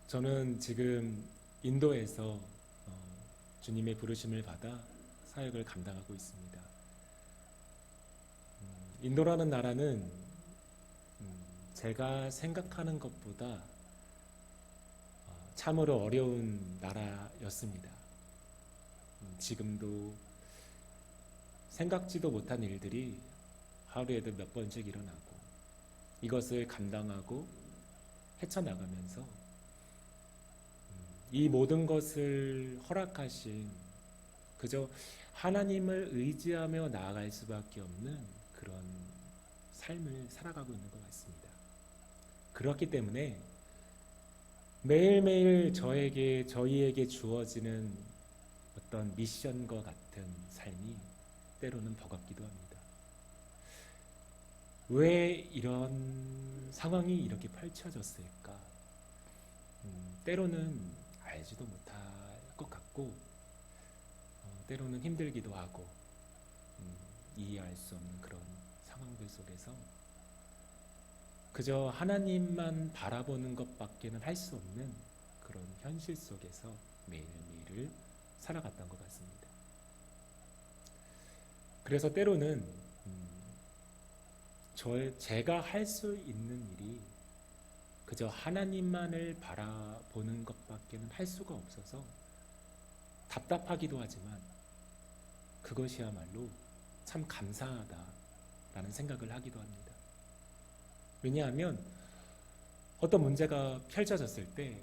저는 지금 인도에서 주님의 부르심을 받아 사역을 감당하고 있습니다. 인도라는 나라는 제가 생각하는 것보다 참으로 어려운 나라였습니다. 지금도 생각지도 못한 일들이 하루에도 몇 번씩 일어나고 이것을 감당하고 헤쳐나가면서 이 모든 것을 허락하신 그저 하나님을 의지하며 나아갈 수밖에 없는 그런 삶을 살아가고 있는 것 같습니다. 그렇기 때문에 매일매일 저희에게 주어지는 어떤 미션과 같은 삶이 때로는 버겁기도 합니다. 왜 이런 상황이 이렇게 펼쳐졌을까? 때로는 알지도 못할 것 같고 때로는 힘들기도 하고 이해할 수 없는 그런 상황들 속에서 그저 하나님만 바라보는 것밖에는 할 수 없는 그런 현실 속에서 매일매일을 살아갔던 것 같습니다. 그래서 때로는 제가 할 수 있는 일이 그저 하나님만을 바라보는 것밖에는 할 수가 없어서 답답하기도 하지만 그것이야말로 참 감사하다라는 생각을 하기도 합니다. 왜냐하면 어떤 문제가 펼쳐졌을 때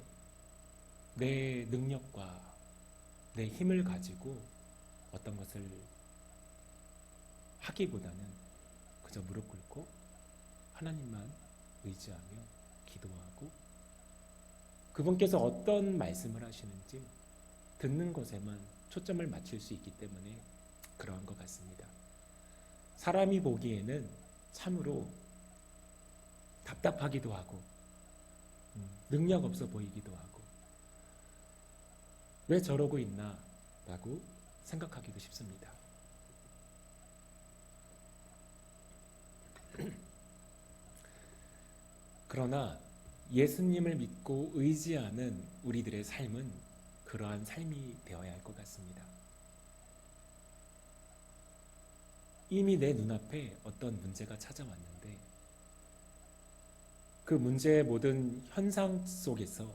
내 능력과 내 힘을 가지고 어떤 것을 하기보다는 그저 무릎 꿇고 하나님만 의지하며 기도하고 그분께서 어떤 말씀을 하시는지 듣는 것에만 초점을 맞출 수 있기 때문에 그러한 것 같습니다. 사람이 보기에는 참으로 답답하기도 하고 능력 없어 보이기도 하고 왜 저러고 있나 라고 생각하기도 쉽습니다. 그러나 예수님을 믿고 의지하는 우리들의 삶은 그러한 삶이 되어야 할 것 같습니다. 이미 내 눈앞에 어떤 문제가 찾아왔는데 그 문제의 모든 현상 속에서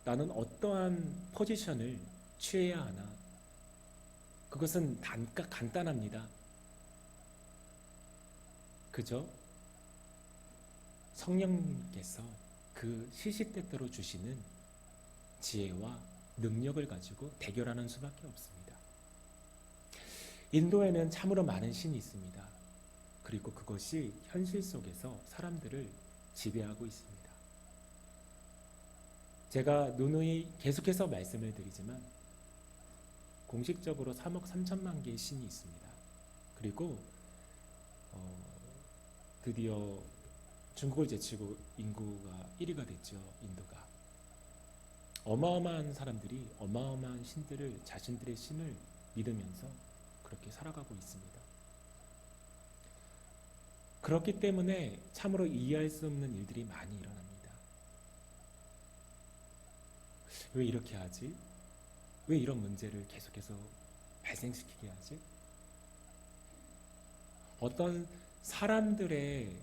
나는 어떠한 포지션을 취해야 하나? 그것은 간단합니다. 그저 성령님께서 그 시시때때로 주시는 지혜와 능력을 가지고 대결하는 수밖에 없습니다. 인도에는 참으로 많은 신이 있습니다. 그리고 그것이 현실 속에서 사람들을 지배하고 있습니다. 제가 누누이 계속해서 말씀을 드리지만 공식적으로 3억 3천만 개의 신이 있습니다. 그리고 드디어 중국을 제치고 인구가 1위가 됐죠. 인도가. 어마어마한 사람들이 어마어마한 신들을 자신들의 신을 믿으면서 그렇게 살아가고 있습니다. 그렇기 때문에 참으로 이해할 수 없는 일들이 많이 일어납니다. 왜 이렇게 하지? 왜 이런 문제를 계속해서 발생시키게 하지? 어떤 사람들의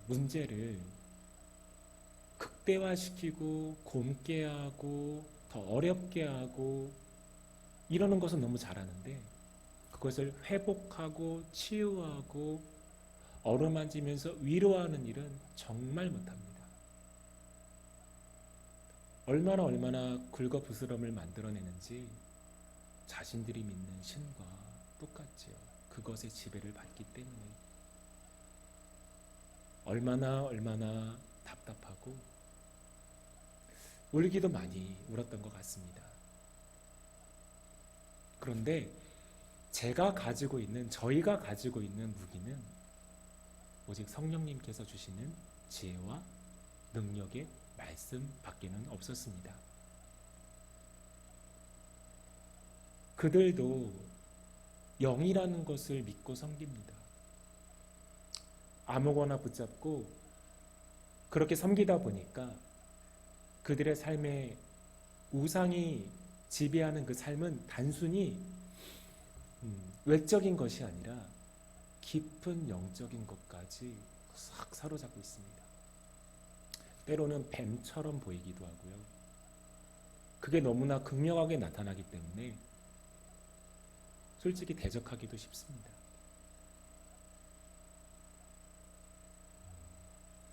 문제를 극대화시키고 곪게 하고 더 어렵게 하고 이러는 것은 너무 잘하는데 그것을 회복하고 치유하고 어루만지면서 위로하는 일은 정말 못합니다. 얼마나 굴거부스럼을 만들어내는지 자신들이 믿는 신과 똑같지요. 그것의 지배를 받기 때문에 얼마나 답답하고 울기도 많이 울었던 것 같습니다. 그런데 저희가 가지고 있는 무기는 오직 성령님께서 주시는 지혜와 능력의 말씀밖에는 없었습니다. 그들도 영이라는 것을 믿고 섬깁니다. 아무거나 붙잡고 그렇게 섬기다 보니까 그들의 삶에 우상이 지배하는 그 삶은 단순히 외적인 것이 아니라 깊은 영적인 것까지 싹 사로잡고 있습니다. 때로는 뱀처럼 보이기도 하고요. 그게 너무나 극명하게 나타나기 때문에 솔직히 대적하기도 쉽습니다.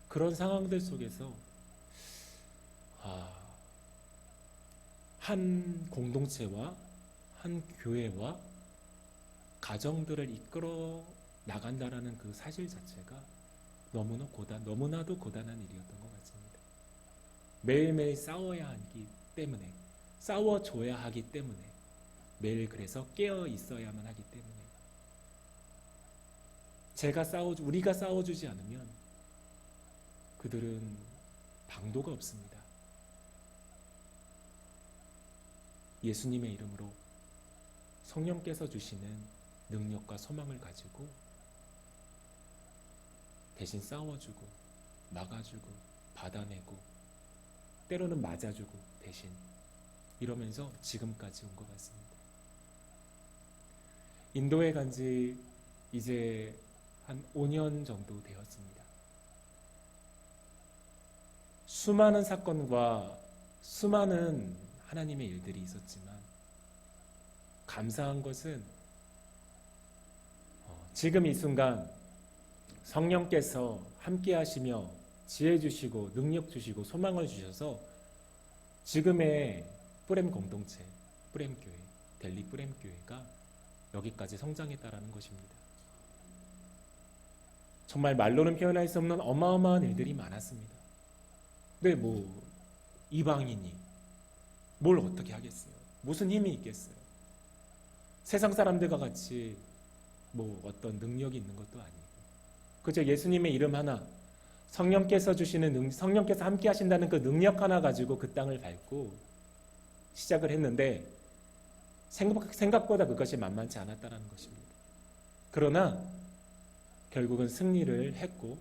그런 상황들 속에서 한 공동체와 한 교회와 가정들을 이끌어 나간다라는 그 사실 자체가 너무나도 고단한 일이었던 것 같습니다. 매일매일 싸워야 하기 때문에, 싸워줘야 하기 때문에, 매일 그래서 깨어 있어야만 하기 때문에, 우리가 싸워주지 않으면 그들은 방도가 없습니다. 예수님의 이름으로 성령께서 주시는 능력과 소망을 가지고 대신 싸워주고 막아주고 받아내고 때로는 맞아주고 대신 이러면서 지금까지 온 것 같습니다. 인도에 간 지 이제 한 5년 정도 되었습니다. 수많은 사건과 수많은 하나님의 일들이 있었지만 감사한 것은 지금 이 순간 성령께서 함께 하시며 지혜 주시고 능력 주시고 소망을 주셔서 지금의 뿌렘 공동체, 뿌렘 교회, 델리 뿌렘 교회가 여기까지 성장했다라는 것입니다. 정말 말로는 표현할 수 없는 어마어마한 일들이 많았습니다. 근데 이방인이 뭘 어떻게 하겠어요? 무슨 힘이 있겠어요? 세상 사람들과 같이 어떤 능력이 있는 것도 아니고 그저 예수님의 이름 하나, 성령께서 주시는 성령께서 함께 하신다는 그 능력 하나 가지고 그 땅을 밟고 시작을 했는데 생각보다 그것이 만만치 않았다는 것입니다. 그러나 결국은 승리를 했고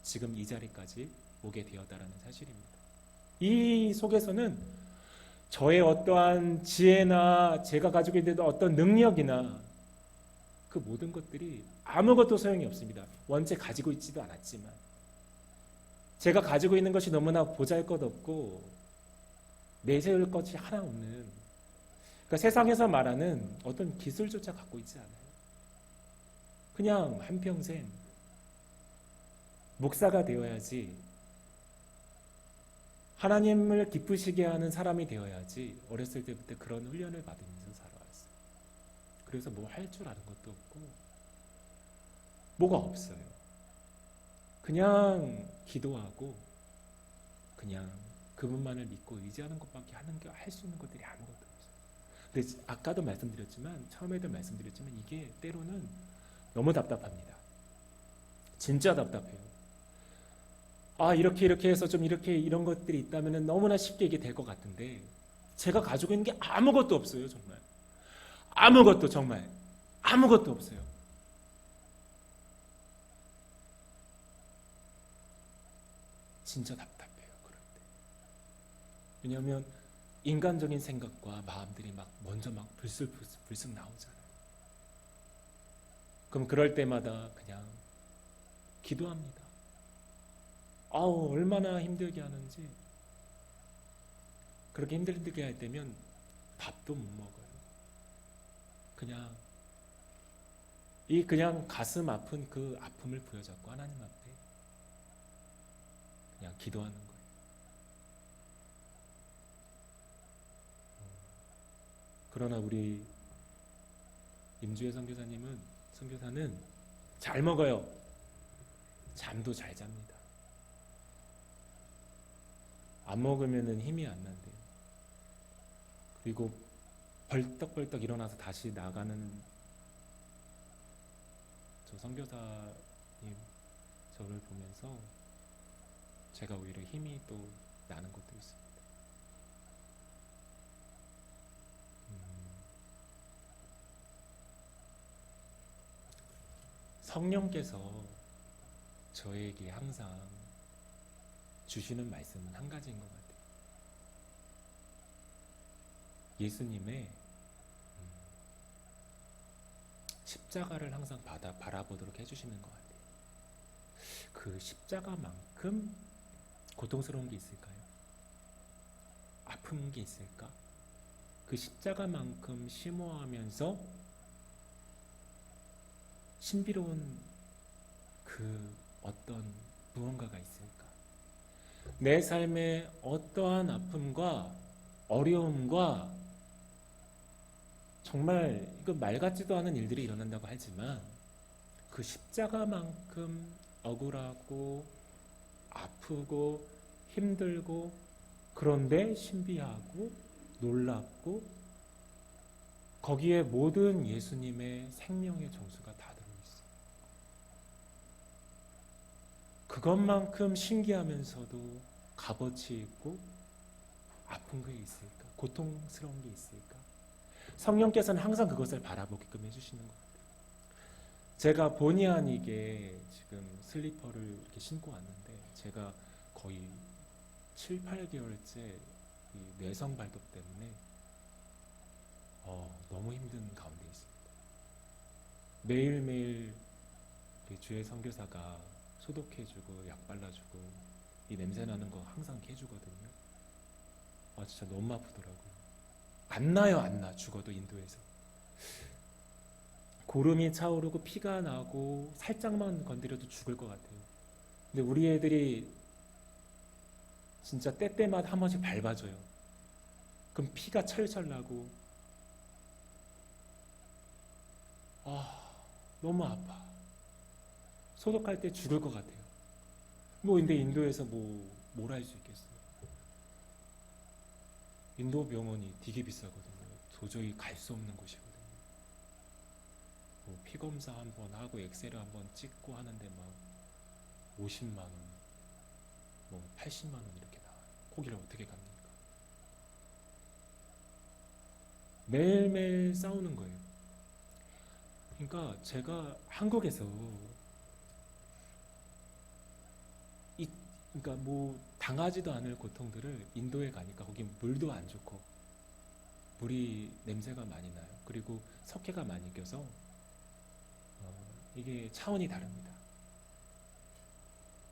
지금 이 자리까지 오게 되었다는 사실입니다. 이 속에서는 저의 어떠한 지혜나 제가 가지고 있는 어떤 능력이나 그 모든 것들이 아무것도 소용이 없습니다. 원체 가지고 있지도 않았지만 제가 가지고 있는 것이 너무나 보잘것없고 내세울 것이 하나 없는, 그러니까 세상에서 말하는 어떤 기술조차 갖고 있지 않아요. 그냥 한평생 목사가 되어야지, 하나님을 기쁘시게 하는 사람이 되어야지 어렸을 때부터 그런 훈련을 받으면서 살아왔어요. 그래서 할 줄 아는 것도 없고 뭐가 없어요. 그냥 기도하고 그냥 그분만을 믿고 의지하는 것밖에 할 수 있는 것들이 아무것도 없어요. 근데 아까도 말씀드렸지만, 처음에도 말씀드렸지만 이게 때로는 너무 답답합니다. 진짜 답답해요. 이렇게 해서 좀 이런 것들이 있다면 너무나 쉽게 이게 될 것 같은데 제가 가지고 있는 게 아무것도 없어요. 정말 정말 아무것도 없어요. 진짜 답답해요. 그럴 때. 왜냐하면 인간적인 생각과 마음들이 먼저 불쑥 나오잖아요. 그럼 그럴 때마다 그냥 기도합니다. 얼마나 힘들게 하는지. 그렇게 힘들게 할 때면 밥도 못 먹어요. 그냥 가슴 아픈 그 아픔을 부여잡고 하나님 앞에 그냥 기도하는 거예요. 그러나 우리 임주혜 선교사는 잘 먹어요. 잠도 잘 잡니다. 안 먹으면 힘이 안 난대요. 그리고 벌떡벌떡 일어나서 다시 나가는 저 선교사님 저를 보면서 제가 오히려 힘이 또 나는 것도 있습니다. 성령께서 저에게 항상 주시는 말씀은 한 가지인 것 같아요. 예수님의 십자가를 항상 바라보도록 해주시는 것 같아요. 그 십자가만큼 고통스러운 게 있을까요? 아픈 게 있을까? 그 십자가만큼 심오하면서 신비로운 그 어떤 무언가가 있을까? 내 삶의 어떠한 아픔과 어려움과 정말 이거 말 같지도 않은 일들이 일어난다고 하지만 그 십자가만큼 억울하고 아프고 힘들고 그런데 신비하고 놀랍고 거기에 모든 예수님의 생명의 정수가 다 들어있어요. 그것만큼 신기하면서도 값어치 있고 아픈 게 있을까? 고통스러운 게 있을까? 성령께서는 항상 그것을 바라보게끔 해주시는 것 같아요. 제가 본의 아니게 지금 슬리퍼를 이렇게 신고 왔는데 제가 거의 7, 8개월째 이 뇌성 발독 때문에 너무 힘든 가운데 있습니다. 매일매일 주의 선교사가 소독해주고 약 발라주고 이 냄새 나는 거 항상 해주거든요. 진짜 너무 아프더라고요. 안 나요, 안 나. 죽어도 인도에서. 고름이 차오르고 피가 나고 살짝만 건드려도 죽을 것 같아요. 근데 우리 애들이 진짜 때때마다 한 번씩 밟아줘요. 그럼 피가 철철 나고 너무 아파. 소독할 때 죽을 것 같아요. 근데 인도에서 뭘 할 수 있겠어요? 인도 병원이 되게 비싸거든요. 도저히 갈 수 없는 곳이거든요. 피 검사 한번 하고 엑스레이 한번 찍고 하는데 막 50만 원, 80만 원 이렇게 나와요. 거기를 어떻게 갑니까? 매일매일 싸우는 거예요. 그러니까 제가 한국에서 그러니까 당하지도 않을 고통들을 인도에 가니까 거기 물도 안 좋고 물이 냄새가 많이 나요. 그리고 석회가 많이 껴서 이게 차원이 다릅니다.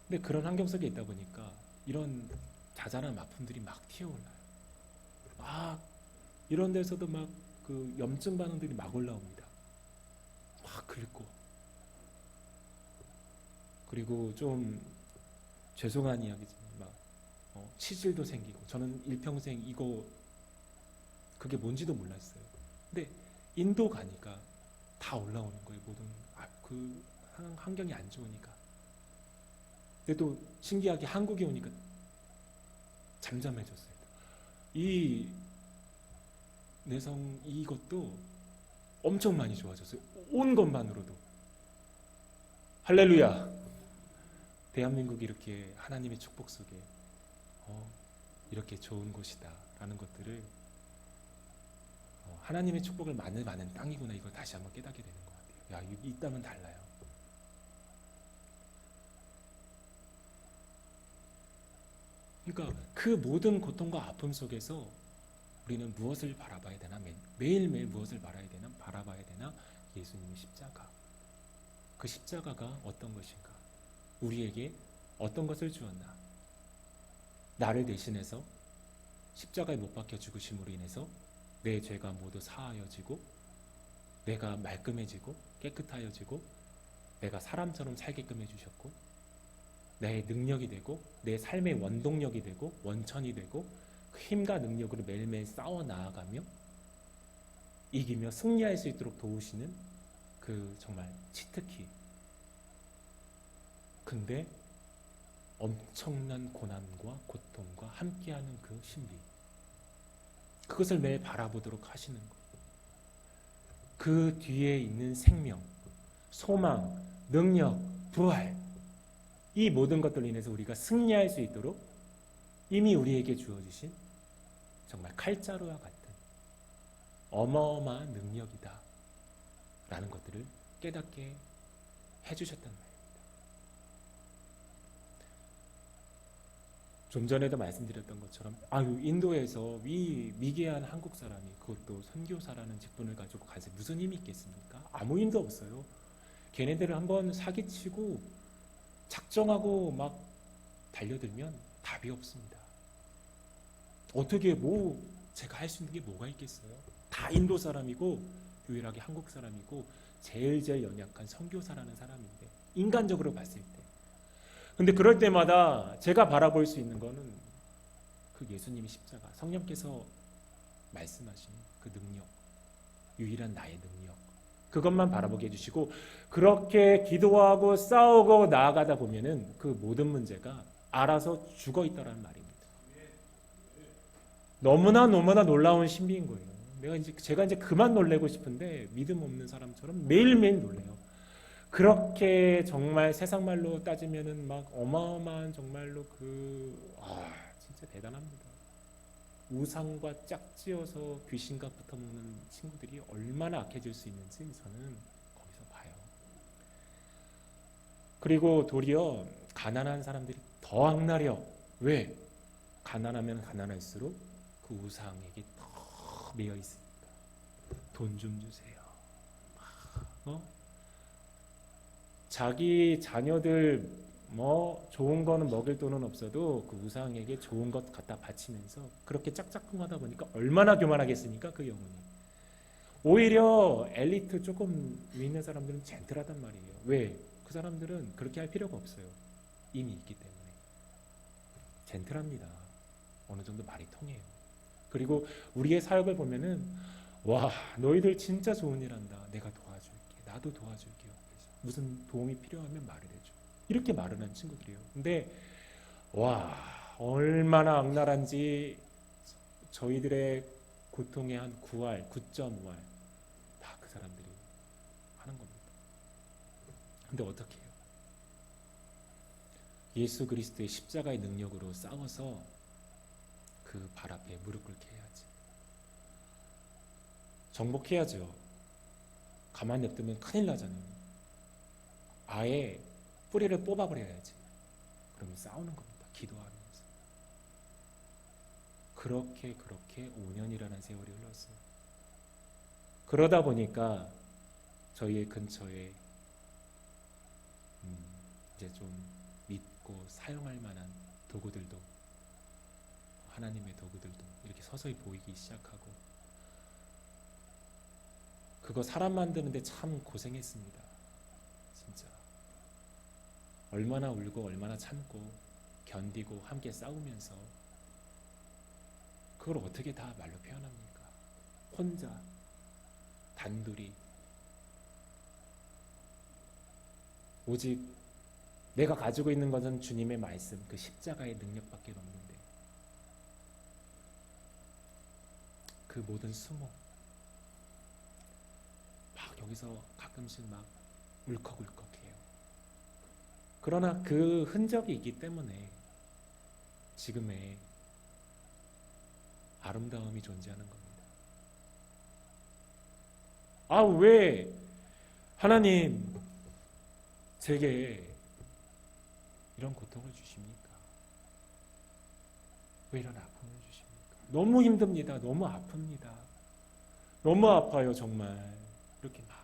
근데 그런 환경 속에 있다 보니까 이런 자잘한 아픔들이 막 튀어올라요. 이런 데서도 막 그 염증 반응들이 막 올라옵니다. 막 긁고. 그리고 좀 죄송한 이야기지만 치질도 생기고 저는 일평생 그게 뭔지도 몰랐어요. 근데 인도 가니까 다 올라오는 거예요. 모든 그 환경이 안 좋으니까. 근데 또 신기하게 한국에 오니까 잠잠해졌어요. 이 내성 이것도 엄청 많이 좋아졌어요. 온 것만으로도. 할렐루야. 대한민국이 이렇게 하나님의 축복 속에 이렇게 좋은 곳이다 라는 것들을 하나님의 축복을 많은 땅이구나 이걸 다시 한번 깨닫게 되는 것 같아요. 이 땅은 달라요. 그러니까 그 모든 고통과 아픔 속에서 우리는 무엇을 바라봐야 되나? 매일매일 무엇을 바라봐야 되나? 예수님의 십자가. 그 십자가가 어떤 것인가? 우리에게 어떤 것을 주었나? 나를 대신해서 십자가에 못 박혀 죽으심으로 인해서 내 죄가 모두 사하여지고 내가 말끔해지고 깨끗하여지고 내가 사람처럼 살게끔 해주셨고 내 능력이 되고 내 삶의 원동력이 되고 원천이 되고 그 힘과 능력으로 매일매일 싸워 나아가며 이기며 승리할 수 있도록 도우시는 그 정말 치트키. 근데 엄청난 고난과 고통과 함께하는 그 신비. 그것을 매일 바라보도록 하시는 것. 그 뒤에 있는 생명, 소망, 능력, 부활. 이 모든 것들로 인해서 우리가 승리할 수 있도록 이미 우리에게 주어주신 정말 칼자루와 같은 어마어마한 능력이다 라는 것들을 깨닫게 해주셨단 말입니다. 좀 전에도 말씀드렸던 것처럼 아유 인도에서 이 미개한 한국 사람이 그것도 선교사라는 직분을 가지고 가서 무슨 힘이 있겠습니까? 아무 힘도 없어요. 걔네들을 한번 사기치고 작정하고 막 달려들면 답이 없습니다. 어떻게 뭐 제가 할 수 있는 게 뭐가 있겠어요? 다 인도 사람이고 유일하게 한국 사람이고 제일 연약한 선교사라는 사람인데 인간적으로 봤을 때 근데 그럴 때마다 제가 바라볼 수 있는 거는 그 예수님의 십자가, 성령께서 말씀하신 그 능력, 유일한 나의 능력, 그것만 바라보게 해주시고 그렇게 기도하고 싸우고 나아가다 보면은 그 모든 문제가 알아서 죽어 있다라는 말입니다. 너무나 놀라운 신비인 거예요. 제가 이제 그만 놀래고 싶은데 믿음 없는 사람처럼 매일매일 놀래요. 그렇게 정말 세상 말로 따지면은 막 어마어마한 정말로 진짜 대단합니다. 우상과 짝지어서 귀신과 붙어먹는 친구들이 얼마나 악해질 수 있는지 저는 거기서 봐요. 그리고 도리어 가난한 사람들이 더 악랄해요. 왜? 가난하면 가난할수록 그 우상에게 더 매여 있으니까. 돈 좀 주세요. 자기 자녀들 뭐 좋은 거는 먹일 돈은 없어도 그 우상에게 좋은 것 갖다 바치면서 그렇게 짝짝꿍하다 보니까 얼마나 교만하겠습니까? 그 영혼이. 오히려 엘리트 조금 위 있는 사람들은 젠틀하단 말이에요. 왜? 그 사람들은 그렇게 할 필요가 없어요. 이미 있기 때문에. 젠틀합니다. 어느 정도 말이 통해요. 그리고 우리의 사역을 보면은 와 너희들 진짜 좋은 일 한다. 내가 도와줄게. 나도 도와줄게요. 무슨 도움이 필요하면 말을 해줘. 이렇게 말을 하는 친구들이에요. 근데 와 얼마나 악랄한지 저희들의 고통의 한 9할, 9.5할 다 그 사람들이 하는 겁니다. 근데 어떻게 해요? 예수 그리스도의 십자가의 능력으로 싸워서 그 발 앞에 무릎 꿇게 해야지. 정복해야죠. 가만히 냅두면 큰일 나잖아요. 아예 뿌리를 뽑아버려야지. 그러면 싸우는 겁니다. 기도하면서. 그렇게 5년이라는 세월이 흘렀어요. 그러다 보니까 저희의 근처에 이제 좀 믿고 사용할 만한 도구들도 하나님의 도구들도 이렇게 서서히 보이기 시작하고 그거 사람 만드는데 참 고생했습니다. 진짜 얼마나 울고 얼마나 참고 견디고 함께 싸우면서 그걸 어떻게 다 말로 표현합니까? 혼자 단둘이 오직 내가 가지고 있는 것은 주님의 말씀 그 십자가의 능력밖에 없는데 그 모든 수모 막 여기서 가끔씩 막 울컥울컥해요. 그러나 그 흔적이 있기 때문에 지금의 아름다움이 존재하는 겁니다. 왜 하나님 제게 이런 고통을 주십니까? 왜 이런 아픔을 주십니까? 너무 힘듭니다. 너무 아픕니다. 너무 아파요 정말. 이렇게 막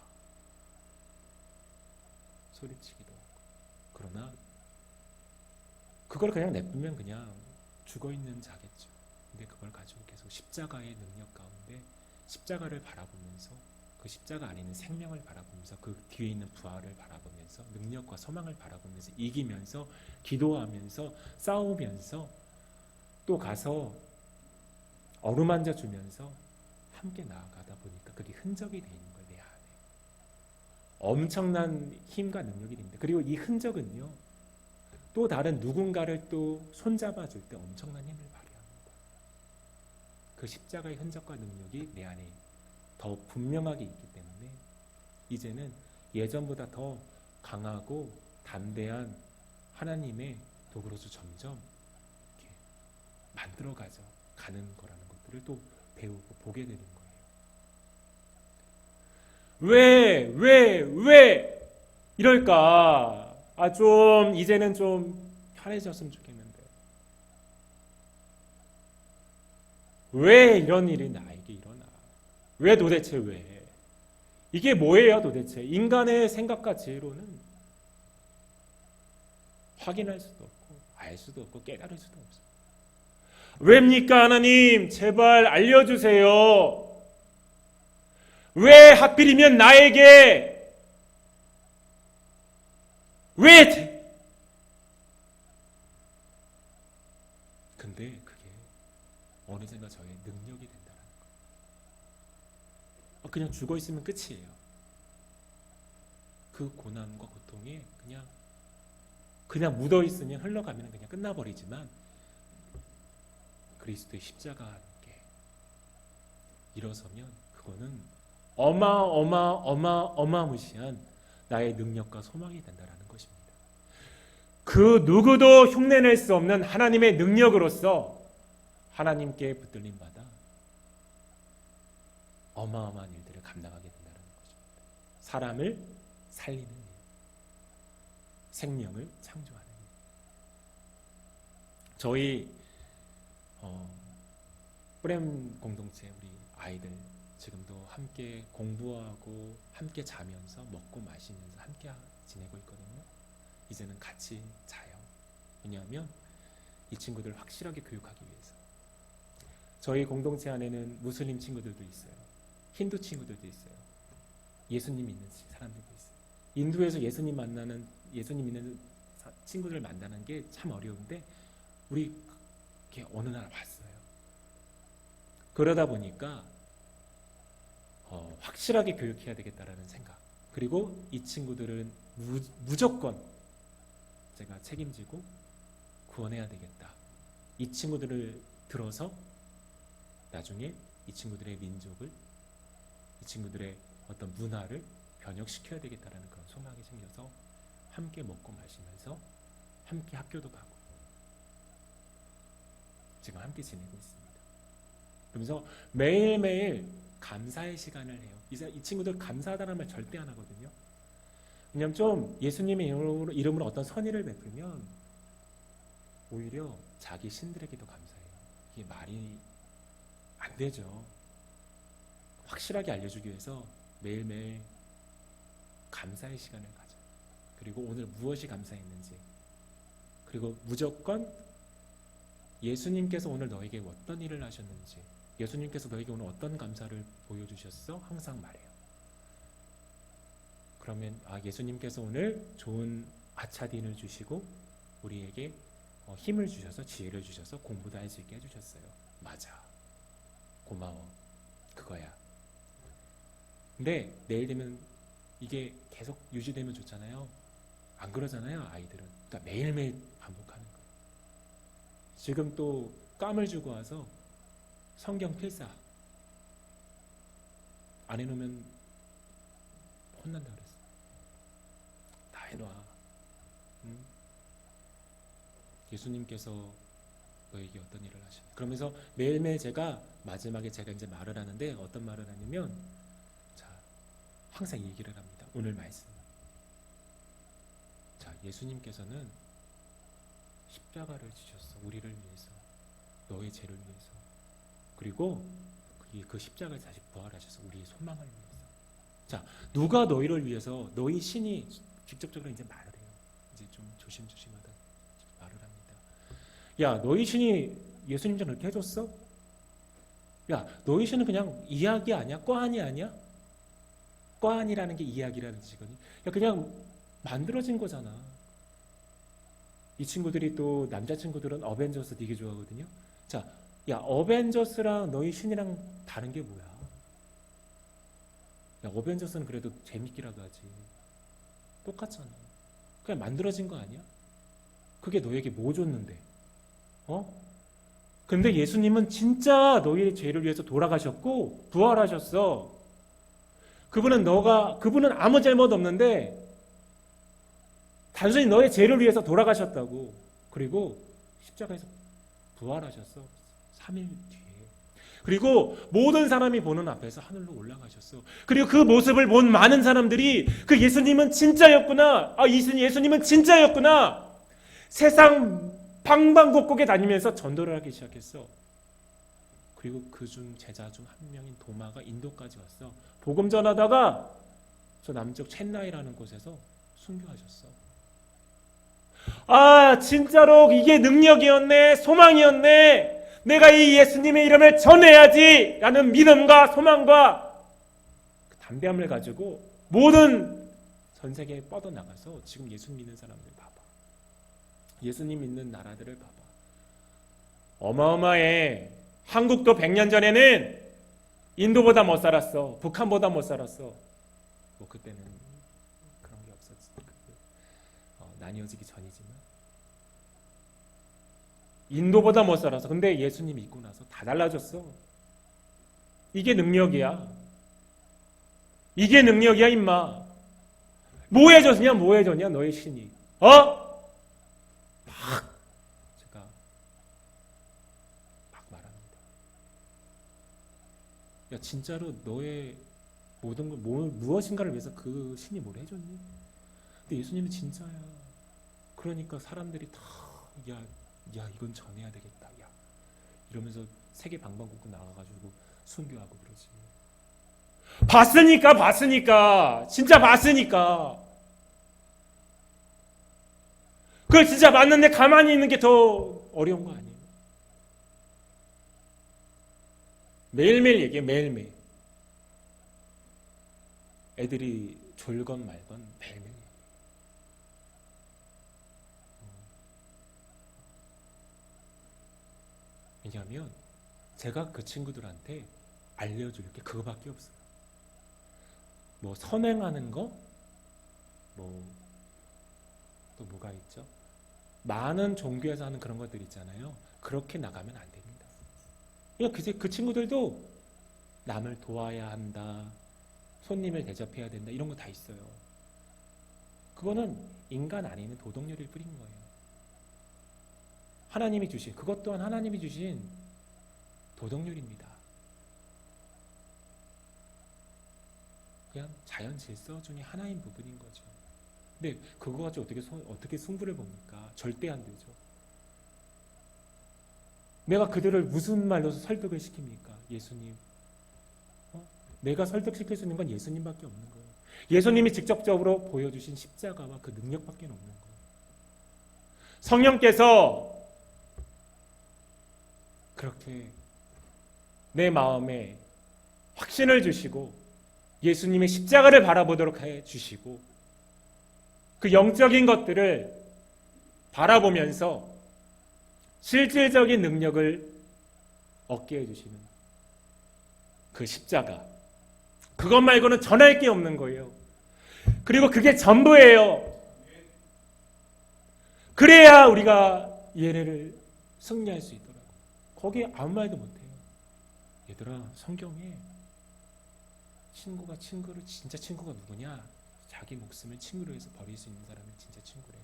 소리치기도 하고. 그러나 그걸 그냥 냅두면 그냥 죽어있는 자겠죠. 근데 그걸 가지고 계속 십자가의 능력 가운데 십자가를 바라보면서 그 십자가 안에 있는 생명을 바라보면서 그 뒤에 있는 부활을 바라보면서 능력과 소망을 바라보면서 이기면서 기도하면서 싸우면서 또 가서 어루만져 주면서 함께 나아가다 보니까 그게 흔적이 되어 있는 거예요. 내 안에 엄청난 힘과 능력이 됩니다. 그리고 이 흔적은요 또 다른 누군가를 또 손잡아 줄 때 엄청난 힘을 발휘합니다. 그 십자가의 흔적과 능력이 내 안에 더 분명하게 있기 때문에 이제는 예전보다 더 강하고 담대한 하나님의 도구로서 점점 이렇게 만들어가죠. 가는 거라는 것들을 또 배우고 보게 되는 거예요. 왜 이럴까? 좀 이제는 좀 편해졌으면 좋겠는데 왜 이런 일이 나에게 일어나? 왜 도대체 왜? 이게 뭐예요 도대체? 인간의 생각과 지혜로는 확인할 수도 없고 알 수도 없고 깨달을 수도 없어요. 왜입니까 하나님? 제발 알려주세요. 왜 하필이면 나에게? 왜? 근데 그게 어느샌가 저의 능력이 된다는 거예요. 그냥 죽어 있으면 끝이에요. 그 고난과 고통에 그냥 묻어 있으면 흘러가면 그냥 끝나버리지만 그리스도의 십자가와 함께 일어서면 그거는 어마무시한 나의 능력과 소망이 된다는 것입니다. 그 누구도 흉내낼 수 없는 하나님의 능력으로서 하나님께 붙들림 받아 어마어마한 일들을 감당하게 된다는 것입니다. 사람을 살리는 일, 생명을 창조하는 일. 저희 프렘 공동체 우리 아이들 지금도 함께 공부하고 함께 자면서 먹고 마시면서 함께 지내고 있거든요. 이제는 같이 자요. 왜냐하면 이 친구들 확실하게 교육하기 위해서. 저희 공동체 안에는 무슬림 친구들도 있어요. 힌두 친구들도 있어요. 예수님 믿는 사람들도 있어요. 인도에서 예수님 믿는 친구들을 만나는 게 참 어려운데 우리 이렇게 어느 날 왔어요. 그러다 보니까 확실하게 교육해야 되겠다라는 생각. 그리고 이 친구들은 무조건 제가 책임지고 구원해야 되겠다. 이 친구들을 들어서 나중에 이 친구들의 민족을, 이 친구들의 어떤 문화를 변혁시켜야 되겠다라는 그런 소망이 생겨서 함께 먹고 마시면서 함께 학교도 가고 지금 함께 지내고 있습니다. 그러면서 매일매일 감사의 시간을 해요. 이 친구들 감사하다는 말 절대 안 하거든요. 왜냐하면 좀 예수님의 이름으로 어떤 선의를 베풀면 오히려 자기 신들에게도 감사해요. 이게 말이 안 되죠. 확실하게 알려주기 위해서 매일매일 감사의 시간을 가져. 그리고 오늘 무엇이 감사했는지, 그리고 무조건 예수님께서 오늘 너에게 어떤 일을 하셨는지, 예수님께서 너에게 오늘 어떤 감사를 보여주셨어? 항상 말해요. 그러면 예수님께서 오늘 좋은 아차딘을 주시고 우리에게 힘을 주셔서 지혜를 주셔서 공부도 할 수 있게 해주셨어요. 맞아. 고마워. 그거야. 근데 내일 되면 이게 계속 유지되면 좋잖아요. 안 그러잖아요, 아이들은. 그러니까 매일매일 반복하는 거예요. 지금 또 깜을 주고 와서 성경 필사 안 해놓으면 혼난다 그랬어. 다 해놔. 응? 예수님께서 너에게 어떤 일을 하시나. 그러면서 매일매일 마지막에 제가 이제 말을 하는데 어떤 말을 하냐면, 자, 항상 이 얘기를 합니다. 오늘 말씀. 자, 예수님께서는 십자가를 지셨어. 우리를 위해서, 너의 죄를 위해서. 그리고 그 십자가에 다시 부활하셔서 우리의 소망을 위해서. 자, 누가 너희를 위해서, 너희 신이 직접적으로 이제 말을 해요. 이제 좀 조심조심하다 말을 합니다. 야, 너희 신이 예수님처럼 그렇게 해줬어? 야, 너희 신은 그냥 이야기 아니야? 꽈니 아니야? 꽈니라는 게 이야기라는 뜻이거든요. 야, 그냥 만들어진 거잖아. 이 친구들이 또 남자친구들은 어벤져스 되게 좋아하거든요. 자, 야, 어벤져스랑 너희 신이랑 다른 게 뭐야? 야, 어벤져스는 그래도 재밌기라도 하지. 똑같잖아. 그냥 만들어진 거 아니야? 그게 너에게 뭐 줬는데? 근데 예수님은 진짜 너희의 죄를 위해서 돌아가셨고 부활하셨어. 그분은 아무 잘못 없는데 단순히 너의 죄를 위해서 돌아가셨다고. 그리고 십자가에서 부활하셨어. 3일 뒤에. 그리고 모든 사람이 보는 앞에서 하늘로 올라가셨어. 그리고 그 모습을 본 많은 사람들이 그 예수님은 진짜였구나. 예수님은 진짜였구나. 세상 방방곡곡에 다니면서 전도를 하기 시작했어. 그리고 그 중 제자 중 한 명인 도마가 인도까지 왔어. 복음 전하다가 저 남쪽 첸나이라는 곳에서 순교하셨어. 아, 진짜로 이게 능력이었네, 소망이었네. 내가 이 예수님의 이름을 전해야지 라는 믿음과 소망과 그 담대함을 가지고 모든 전 세계에 뻗어나가서 지금 예수 믿는 사람들 봐봐. 예수님 믿는 나라들을 봐봐. 어마어마해. 한국도 100년 전에는 인도보다 못 살았어. 북한보다 못 살았어. 뭐 그때는 그런 게 없었지. 나뉘어지기 전이지만 인도보다 못 살았어. 근데 예수님 믿고 나서 다 달라졌어. 이게 능력이야. 이게 능력이야, 임마. 뭐 해줬냐 너의 신이. 제가 막 말합니다. 야, 진짜로 너의 모든 걸 무엇인가를 위해서 그 신이 뭘 해줬니? 근데 예수님은 진짜야. 그러니까 사람들이 다 야 이건 전해야 되겠다. 야 이러면서 세계 방방곡곡 나가가지고 순교하고 그러지. 봤으니까 진짜 봤으니까. 그걸 진짜 봤는데 가만히 있는 게 더 어려운 거 아니에요? 매일매일 얘기해. 매일매일. 애들이 졸건 말건 매일매일. 왜냐하면 제가 그 친구들한테 알려줄 게 그거밖에 없어요. 뭐 선행하는 거, 뭐 또 뭐가 있죠? 많은 종교에서 하는 그런 것들 있잖아요. 그렇게 나가면 안 됩니다. 그러니까 그 친구들도 남을 도와야 한다, 손님을 대접해야 된다, 이런 거 다 있어요. 그거는 인간 안에 있는 도덕률일 뿐인 거예요. 하나님이 주신, 그것 또한 하나님이 주신 도덕률입니다. 그냥 자연 질서 중에 하나인 부분인 거죠. 근데 그거 가지고 어떻게 승부를 봅니까? 절대 안 되죠. 내가 그들을 무슨 말로 설득을 시킵니까? 예수님. 내가 설득시킬 수 있는 건 예수님밖에 없는 거예요. 예수님이 직접적으로 보여주신 십자가와 그 능력밖에 없는 거예요. 성령께서 그렇게 내 마음에 확신을 주시고 예수님의 십자가를 바라보도록 해 주시고 그 영적인 것들을 바라보면서 실질적인 능력을 얻게 해주시는 그 십자가, 그것 말고는 전할 게 없는 거예요. 그리고 그게 전부예요. 그래야 우리가 예배를 승리할 수 있더라고요. 거기에 아무 말도 못해요. 얘들아, 성경에 친구가 진짜 친구가 누구냐? 자기 목숨을 친구로 해서 버릴 수 있는 사람이 진짜 친구래.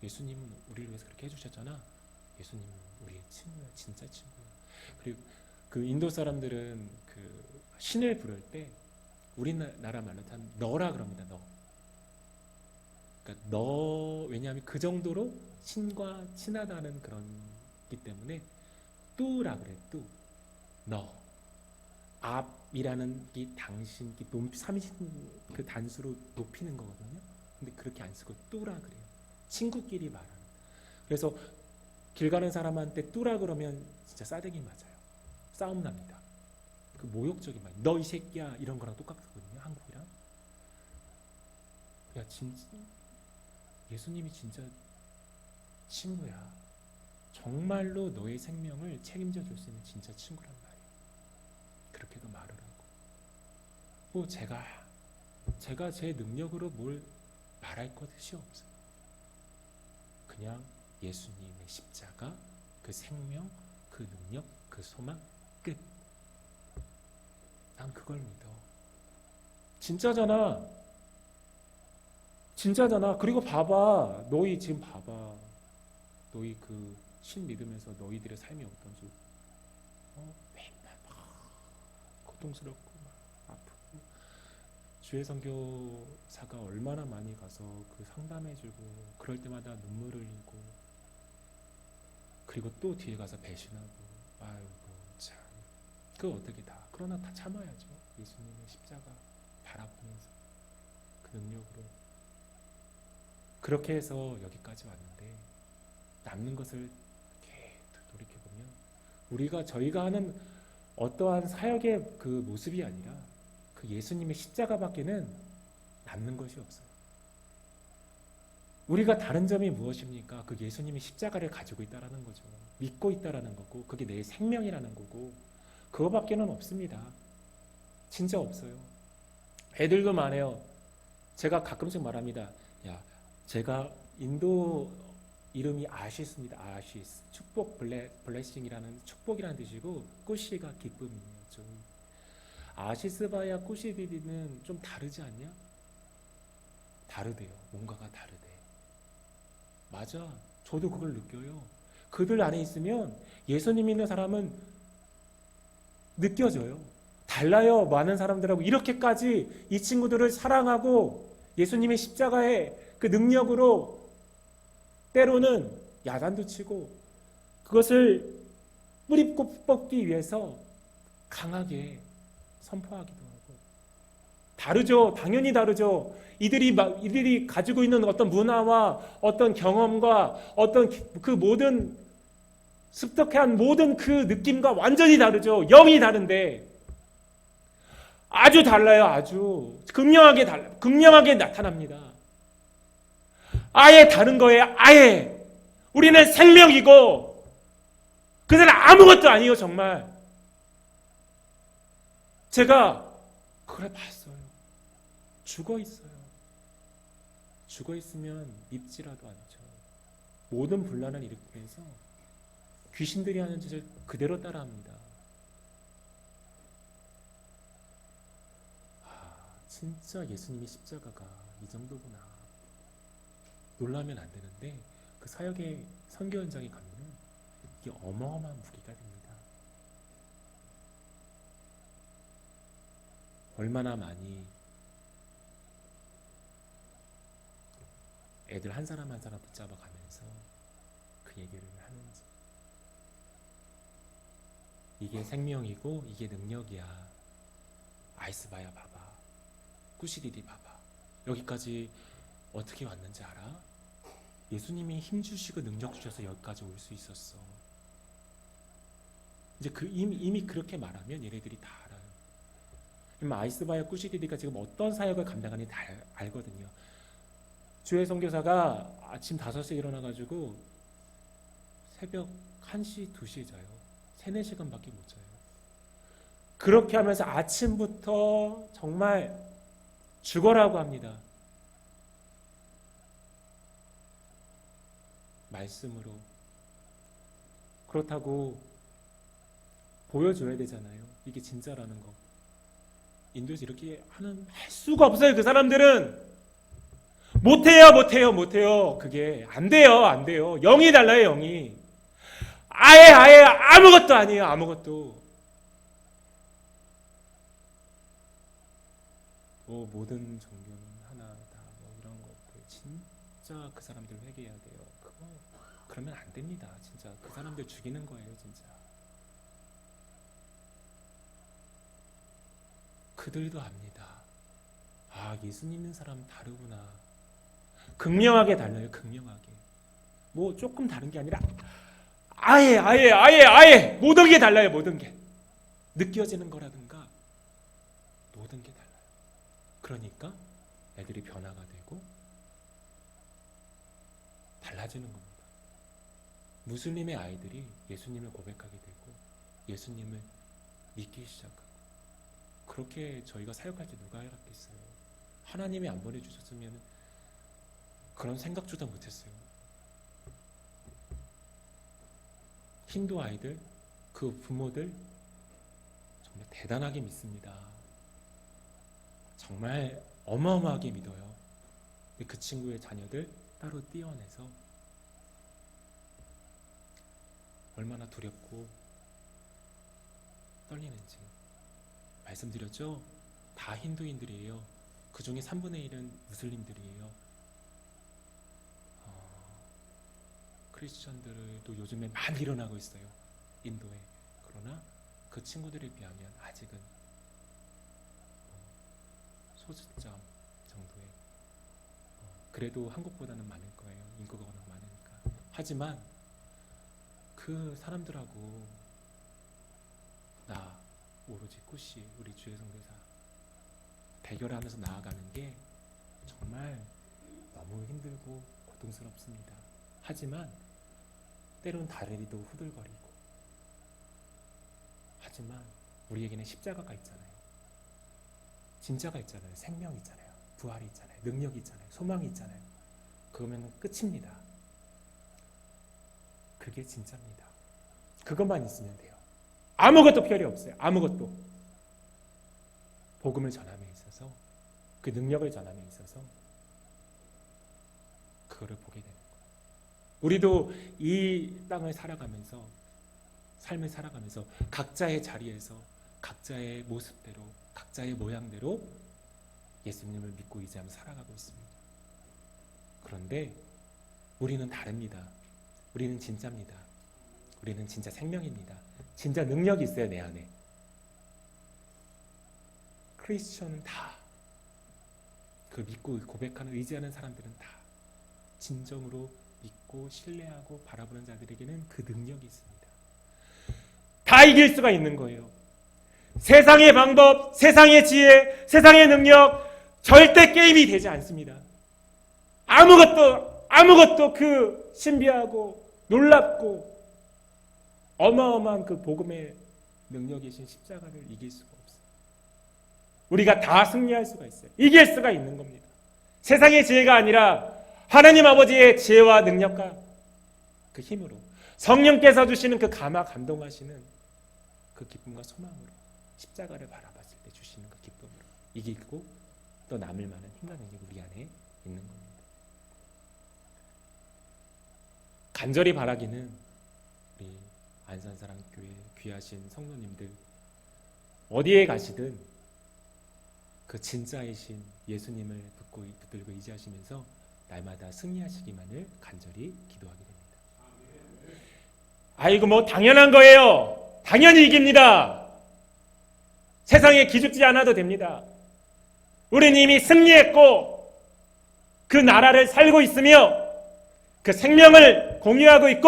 예수님은 우리를 위해서 그렇게 해주셨잖아. 예수님은 우리의 친구야, 진짜 친구야. 그리고 그 인도 사람들은 그 신을 부를 때 우리나라 말로 한 너라 그럽니다. 너. 그러니까 너, 왜냐하면 그 정도로 신과 친하다는 그런 기 때문에 뚜라 그래. 뚜. 너. 앞이라는 이 당신, 삼신 그 단수로 높이는 거거든요. 근데 그렇게 안 쓰고 뚜라 그래요. 친구끼리 말하는. 그래서 길 가는 사람한테 뚜라 그러면 진짜 싸대기 맞아요. 싸움 납니다. 그 모욕적인 말. 너 이 새끼야 이런 거랑 똑같거든요. 한국이랑. 야, 진짜 예수님이 진짜 친구야. 정말로 너의 생명을 책임져 줄 수 있는 진짜 친구란 말이에요. 그렇게도 말을 하고. 뭐 제가 제 능력으로 뭘 말할 것이 없어요. 그냥 예수님의 십자가, 그 생명, 그 능력, 그 소망, 끝. 난 그걸 믿어. 진짜잖아. 그리고 봐봐. 너희 지금 봐봐. 너희 그 신 믿으면서 너희들의 삶이 어떤지. 맨날 막 고통스럽고 막 아프고. 주의 선교사가 얼마나 많이 가서 그 상담해주고 그럴 때마다 눈물 흘리고 그리고 또 뒤에 가서 배신하고. 아이고 참. 그거 어떻게 다 그러나 다 참아야죠. 예수님의 십자가 바라보면서 그 능력으로 그렇게 해서 여기까지 왔는데 남는 것을 이렇게 돌이켜보면 우리가 저희가 하는 어떠한 사역의 그 모습이 아니라 그 예수님의 십자가밖에는 남는 것이 없어요. 우리가 다른 점이 무엇입니까? 그 예수님이 십자가를 가지고 있다라는 거죠. 믿고 있다라는 거고 그게 내 생명이라는 거고 그거밖에는 없습니다. 진짜 없어요. 애들도 많아요. 제가 가끔씩 말합니다. 야, 제가 인도 이름이 아시스입니다. 아시스. 축복 블레싱이라는 축복이라는 뜻이고 꾸시가 기쁨이에요. 좀 아시스바야 꾸시비비는 좀 다르지 않냐? 다르대요. 뭔가가 다르대. 맞아. 저도 그걸 느껴요. 그들 안에 있으면 예수님 믿는 사람은 느껴져요. 달라요. 많은 사람들하고 이렇게까지 이 친구들을 사랑하고 예수님의 십자가의 그 능력으로 때로는 야단도 치고 그것을 뿌리 뽑기 위해서 강하게 선포하기도 하고 다르죠. 당연히 다르죠. 이들이 가지고 있는 어떤 문화와 어떤 경험과 어떤 그 모든 습득한 모든 그 느낌과 완전히 다르죠. 영이 다른데 아주 달라요. 아주 극명하게 나타납니다. 아예 다른 거예요. 아예 우리는 생명이고 그들은 아무것도 아니에요. 정말 제가 그걸 봤어요. 죽어 있어요. 죽어 있으면 밉지라도 않죠. 모든 분란을 일으키면서 귀신들이 하는 짓을 그대로 따라합니다. 진짜 예수님의 십자가가 이 정도구나. 놀라면 안 되는데 그 사역의 선교 현장에 가면 이게 어마어마한 무기가 됩니다. 얼마나 많이 애들 한 사람 한 사람 붙잡아 가면서 그 얘기를 하는지. 이게 생명이고 이게 능력이야. 아이스바야 봐봐. 꾸시디디 봐봐. 여기까지 어떻게 왔는지 알아? 예수님이 힘 주시고 능력 주셔서 여기까지 올 수 있었어. 이제 이미 그렇게 말하면 얘네들이 다 알아요. 아이스바야 꾸시디디가 지금 어떤 사역을 감당하는지 다 알거든요. 주의 선교사가 아침 5시에 일어나가지고 새벽 1시, 2시에 자요. 3, 4시간밖에 못 자요. 그렇게 하면서 아침부터 정말 죽어라고 합니다. 말씀으로. 그렇다고 보여줘야 되잖아요. 이게 진짜라는 거. 인도에서 이렇게 할 수가 없어요. 그 사람들은 못해요. 그게 안 돼요. 영이 달라요. 영이 아예 아무것도 아니에요. 아무것도. 모든 종교는 하나다. 이런 것들 진짜 그 사람들 회개해야 돼요. 그러면 안 됩니다. 진짜 그 사람들 죽이는 거예요. 진짜. 그들도 압니다. 예수님 믿는 사람은 다르구나. 극명하게 달라요. 극명하게. 조금 다른 게 아니라 아예 모든 게 달라요. 모든 게 느껴지는 거라든가 모든 게 달라요. 그러니까 애들이 변화가 되고 달라지는 겁니다. 무슬림의 아이들이 예수님을 고백하게 되고 예수님을 믿기 시작하고 그렇게 저희가 사역할 때 누가 알았겠어요. 하나님이 안 보내주셨으면 그런 생각조차 못했어요. 힌두 아이들, 그 부모들 정말 대단하게 믿습니다. 정말 어마어마하게 믿어요. 근데 그 친구의 자녀들 따로 떼어내서 얼마나 두렵고 떨리는지 말씀드렸죠? 다 힌두인들이에요. 그 중에 3분의 1은 무슬림들이에요. 크리스천들도 요즘에 많이 일어나고 있어요. 인도에. 그러나 그 친구들에 비하면 아직은 소수점 정도의 그래도 한국보다는 많을 거예요. 인구가 워낙 많으니까. 하지만 그 사람들하고 나 오로지 꾸씨 우리 주의 선교사 대결하면서 나아가는 게 정말 너무 힘들고 고통스럽습니다. 하지만 때론 다리도 후들거리고 하지만 우리에게는 십자가가 있잖아요. 진짜가 있잖아요. 생명이 있잖아요. 부활이 있잖아요. 능력이 있잖아요. 소망이 있잖아요. 그러면 끝입니다. 그게 진짜입니다. 그것만 있으면 돼요. 아무것도 필요 없어요. 아무것도. 복음을 전함에 있어서 그 능력을 전함에 있어서 그거를 보게 되는 거예요. 우리도 이 땅을 살아가면서 삶을 살아가면서 각자의 자리에서 각자의 모습대로 각자의 모양대로 예수님을 믿고 의지하며 살아가고 있습니다. 그런데 우리는 다릅니다. 우리는 진짜입니다. 우리는 진짜 생명입니다. 진짜 능력이 있어요. 내 안에. 크리스천은 다 그 믿고 고백하는 의지하는 사람들은 다 진정으로 믿고 신뢰하고 바라보는 자들에게는 그 능력이 있습니다. 다 이길 수가 있는 거예요. 세상의 방법, 세상의 지혜, 세상의 능력 절대 게임이 되지 않습니다. 아무것도 그 신비하고 놀랍고 어마어마한 그 복음의 능력이신 십자가를 이길 수가 없어요. 우리가 다 승리할 수가 있어요. 이길 수가 있는 겁니다. 세상의 지혜가 아니라 하나님 아버지의 지혜와 능력과 그 힘으로 성령께서 주시는 그 감동하시는 그 기쁨과 소망으로 십자가를 바라봤을 때 주시는 그 기쁨으로 이기고 또 남을 만한 힘과 능력이 우리 안에 있는 겁니다. 간절히 바라기는 우리 안산사랑교회 귀하신 성도님들 어디에 가시든 그 진짜이신 예수님을 붙들고 의지하시면서 날마다 승리하시기만을 간절히 기도하게 됩니다. 아이고 뭐 당연한 거예요. 당연히 이깁니다. 세상에 기죽지 않아도 됩니다. 우리는 이미 승리했고 그 나라를 살고 있으며 그 생명을 공유하고 있고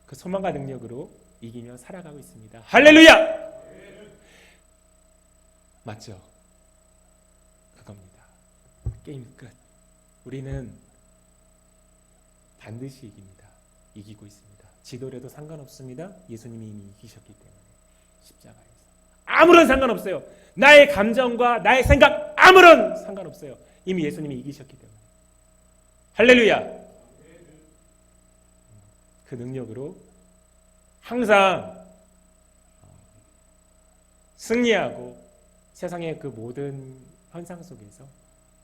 그 소망과 능력으로 이기며 살아가고 있습니다. 할렐루야! 맞죠? 그겁니다. 게임 끝. 우리는 반드시 이깁니다. 이기고 있습니다. 지도래도 상관없습니다. 예수님이 이미 이기셨기 때문에 십자가에서 아무런 상관없어요. 나의 감정과 나의 생각 아무런 상관없어요. 이미 예수님이 이기셨기 때문에. 할렐루야. 그 능력으로 항상 승리하고 세상의 그 모든 현상 속에서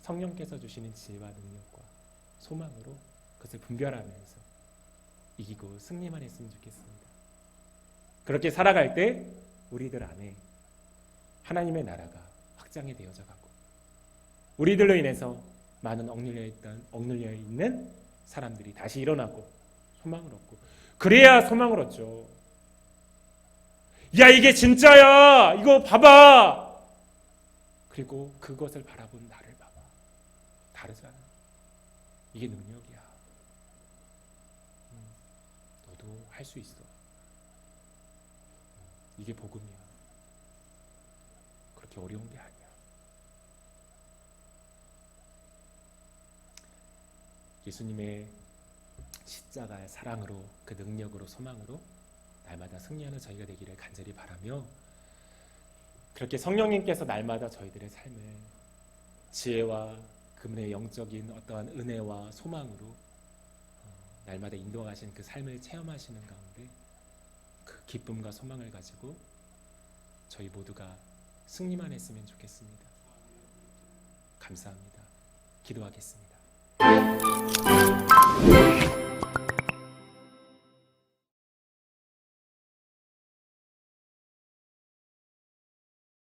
성령께서 주시는 지혜와 능력과 소망으로 그것을 분별하면서 이기고 승리만 했으면 좋겠습니다. 그렇게 살아갈 때 우리들 안에 하나님의 나라가 확장이 되어져 가고 우리들로 인해서 많은 억눌려 있는 사람들이 다시 일어나고 소망을 얻고 그래야 소망을 얻죠. 야 이게 진짜야. 이거 봐봐. 그리고 그것을 바라본 나를 봐봐. 다르잖아. 이게 능력이야. 너도 할 수 있어. 이게 복음이야. 그렇게 어려운 게 아니야. 예수님의 십자가의 사랑으로 그 능력으로 소망으로 날마다 승리하는 저희가 되기를 간절히 바라며 그렇게 성령님께서 날마다 저희들의 삶을 지혜와 그분의 영적인 어떠한 은혜와 소망으로 날마다 인도하시는 그 삶을 체험하시는 가운데 그 기쁨과 소망을 가지고 저희 모두가 승리만 했으면 좋겠습니다. 감사합니다. 기도하겠습니다.